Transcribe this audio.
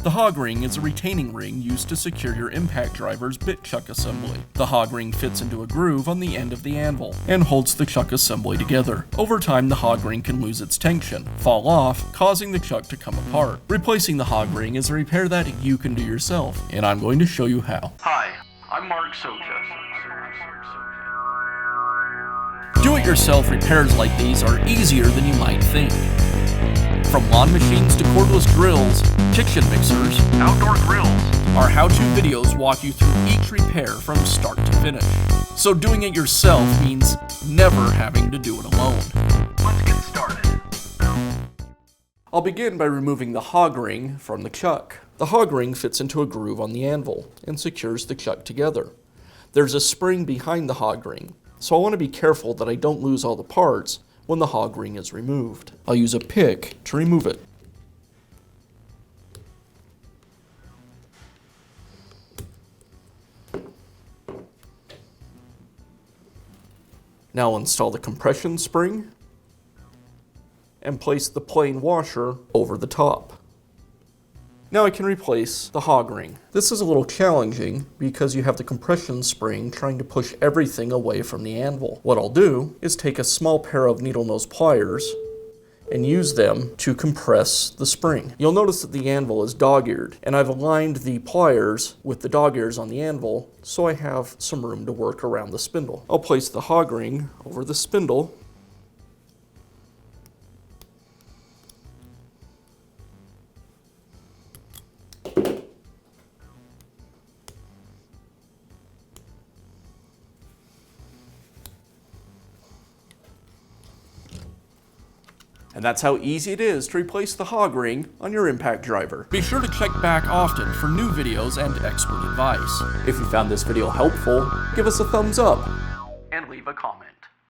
The Hog Ring is a retaining ring used to secure your impact driver's bit chuck assembly. The Hog Ring fits into a groove on the end of the anvil and holds the chuck assembly together. Over time, the Hog Ring can lose its tension, fall off, causing the chuck to come apart. Replacing the Hog Ring is a repair that you can do yourself, and I'm going to show you how. Hi, I'm Mark Socha. Do-it-yourself repairs like these are easier than you might think. From lawn machines to cordless drills, kitchen mixers, Outdoor grills. our how-to videos walk you through each repair from start to finish. So doing it yourself means never having to do it alone. Let's get started. I'll begin by removing the Hog Ring from the chuck. The Hog Ring fits into a groove on the anvil and secures the chuck together. There's a spring behind the Hog Ring, so I want to be careful that I don't lose all the parts when the Hog Ring is removed. I'll use a pick to remove it. Now install the compression spring and place the plain washer over the top. Now I can replace the Hog Ring. This is a little challenging because you have the compression spring trying to push everything away from the anvil. What I'll do is take a small pair of needle nose pliers and use them to compress the spring. You'll notice that the anvil is dog-eared, and I've aligned the pliers with the dog ears on the anvil so I have some room to work around the spindle. I'll place the Hog Ring over the spindle . And that's how easy it is to replace the Hog Ring on your impact driver. Be sure to check back often for new videos and expert advice. If you found this video helpful, give us a thumbs up And leave a comment.